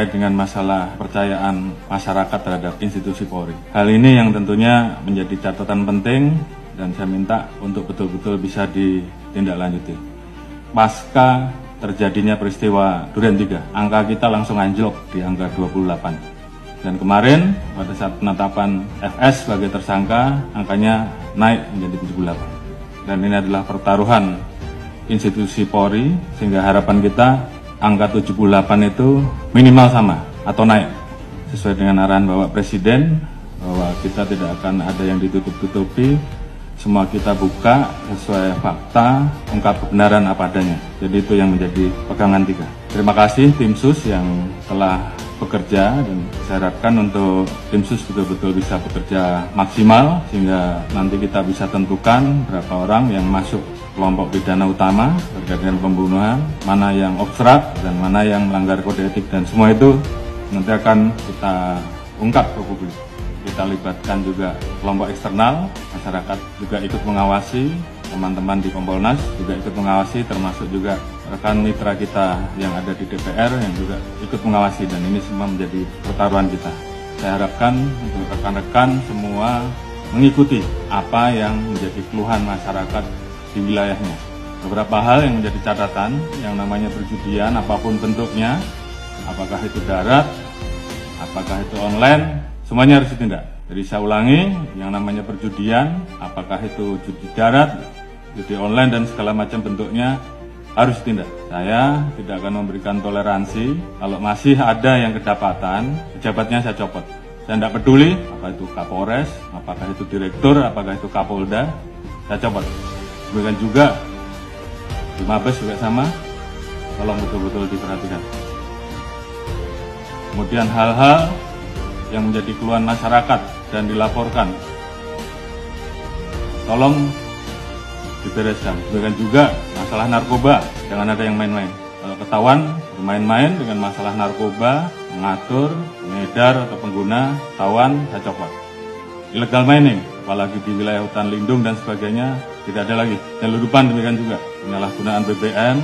terkait dengan masalah kepercayaan masyarakat terhadap institusi Polri. Hal ini yang tentunya menjadi catatan penting dan saya minta untuk betul-betul bisa ditindaklanjuti. Pasca terjadinya peristiwa Duren 3, angka kita langsung anjlok di angka 28. Dan kemarin pada saat penetapan FS sebagai tersangka, angkanya naik menjadi 78. Dan ini adalah pertaruhan institusi Polri, sehingga harapan kita angka 78 itu minimal sama atau naik sesuai dengan arahan Bapak Presiden bahwa kita tidak akan ada yang ditutup-tutupi, semua kita buka sesuai fakta, ungkap kebenaran apa adanya. Jadi itu yang menjadi pegangan kita. Terima kasih tim sus yang telah bekerja dan saya harapkan untuk tim sus betul-betul bisa bekerja maksimal sehingga nanti kita bisa tentukan berapa orang yang masuk kelompok pidana utama terkait dengan pembunuhan, mana yang obstrak dan mana yang melanggar kode etik, dan semua itu nanti akan kita ungkap ke publik. Kita libatkan juga kelompok eksternal, masyarakat juga ikut mengawasi, teman-teman di Kompolnas juga ikut mengawasi, termasuk juga rekan mitra kita yang ada di DPR yang juga ikut mengawasi, dan ini semua menjadi pertaruhan kita. Saya harapkan untuk rekan-rekan semua mengikuti apa yang menjadi keluhan masyarakat di wilayahnya. Beberapa hal yang menjadi catatan, yang namanya perjudian apapun bentuknya, apakah itu darat, apakah itu online, semuanya harus ditindak. Jadi saya ulangi, yang namanya perjudian, apakah itu judi darat, judi online dan segala macam bentuknya harus ditindak. Saya tidak akan memberikan toleransi kalau masih ada yang kedapatan, pejabatnya saya copot. Saya tidak peduli apa itu Kapolres, apakah itu direktur, apakah itu Kapolda, saya copot. Demikian juga di Mabes juga sama, tolong betul-betul diperhatikan. Kemudian hal-hal yang menjadi keluhan masyarakat dan dilaporkan, tolong dibereskan. Demikian juga masalah narkoba, jangan ada yang main-main. Kalau ketahuan bermain-main dengan masalah narkoba, mengatur, mengedar atau pengguna, ketahuan, saya copot. Illegal mining, apalagi di wilayah hutan lindung dan sebagainya, tidak ada lagi. Penyeludupan demikian juga, penyalahgunaan BBM,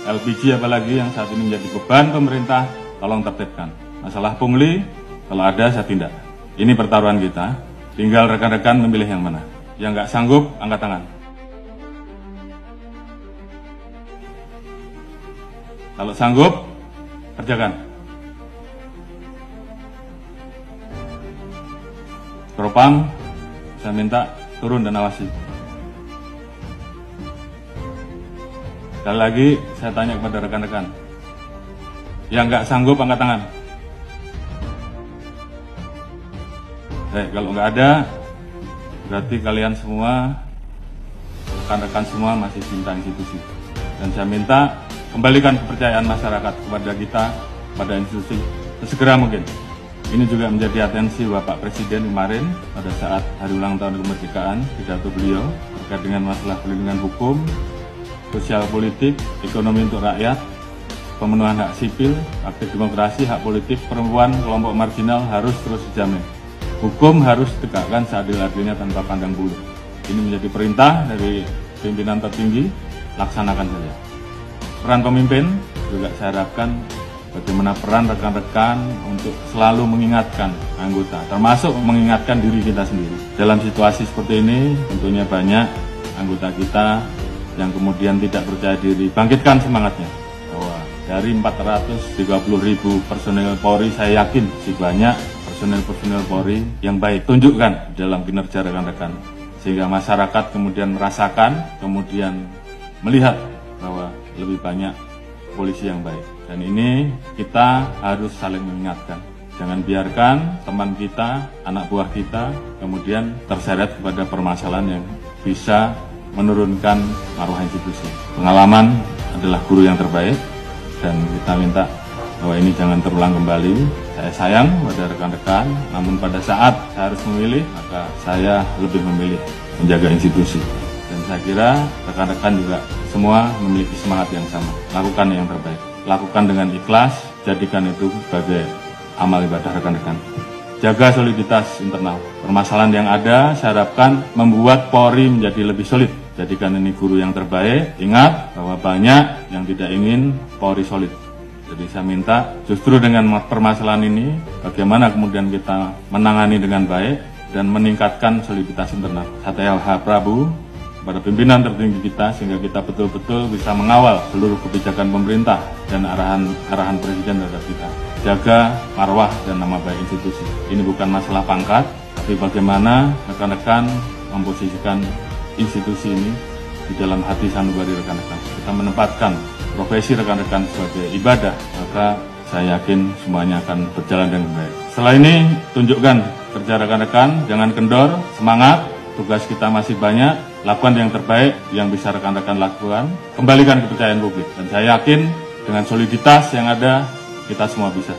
LPG apalagi yang saat ini menjadi beban pemerintah, tolong tertibkan. Masalah pungli, kalau ada saya tindak. Ini pertaruhan kita, tinggal rekan-rekan memilih yang mana. Yang nggak sanggup, angkat tangan. Kalau sanggup, kerjakan. Propam, saya minta turun dan awasi. Sekali lagi, saya tanya kepada rekan-rekan. Yang nggak sanggup, angkat tangan. Kalau nggak ada, berarti kalian semua, rekan-rekan semua masih cinta institusi. Dan saya minta kembalikan kepercayaan masyarakat kepada kita, pada institusi, sesegera mungkin. Ini juga menjadi atensi Bapak Presiden kemarin pada saat hari ulang tahun kemerdekaan, pidato beliau terkait dengan masalah perlindungan hukum, sosial politik, ekonomi untuk rakyat, pemenuhan hak sipil, aktif demokrasi, hak politik, perempuan, kelompok marginal harus terus dijamin. Hukum harus ditegakkan seadil-adilnya tanpa pandang bulu. Ini menjadi perintah dari pimpinan tertinggi, laksanakan saja. Peran pemimpin juga saya harapkan bagaimana peran rekan-rekan untuk selalu mengingatkan anggota, termasuk mengingatkan diri kita sendiri. Dalam situasi seperti ini, tentunya banyak anggota kita yang kemudian tidak percaya diri. Bangkitkan semangatnya, bahwa dari 430.000 personel Polri, saya yakin masih banyak personel Polri yang baik. Tunjukkan dalam kinerja rekan-rekan, sehingga masyarakat kemudian merasakan, kemudian melihat bahwa lebih banyak polisi yang baik. Dan ini kita harus saling mengingatkan. Jangan biarkan teman kita, anak buah kita, kemudian terseret kepada permasalahan yang bisa menurunkan marwah institusi. Pengalaman adalah guru yang terbaik, dan kita minta bahwa ini jangan terulang kembali. Saya sayang pada rekan-rekan, namun pada saat saya harus memilih, maka saya lebih memilih menjaga institusi. Dan saya kira rekan-rekan juga semua memiliki semangat yang sama. Lakukan yang terbaik. Lakukan dengan ikhlas, jadikan itu sebagai amal ibadah rekan-rekan. Jaga soliditas internal. Permasalahan yang ada, saya harapkan membuat Polri menjadi lebih solid. Jadikan ini guru yang terbaik. Ingat bahwa banyak yang tidak ingin Polri solid. Jadi saya minta justru dengan permasalahan ini, bagaimana kemudian kita menangani dengan baik dan meningkatkan soliditas internal. Saya Prabu pada pimpinan tertinggi kita sehingga kita betul-betul bisa mengawal seluruh kebijakan pemerintah dan arahan Presiden terhadap kita. Jaga marwah dan nama baik institusi. Ini bukan masalah pangkat, tapi bagaimana rekan-rekan memposisikan institusi ini di dalam hati sanubari rekan-rekan. Kita menempatkan profesi rekan-rekan sebagai ibadah, maka saya yakin semuanya akan berjalan dengan baik. Setelah ini, tunjukkan kerja rekan-rekan, jangan kendor, semangat, tugas kita masih banyak, lakukan yang terbaik yang bisa rekan-rekan lakukan, kembalikan kepercayaan publik. Dan saya yakin dengan soliditas yang ada, kita semua bisa.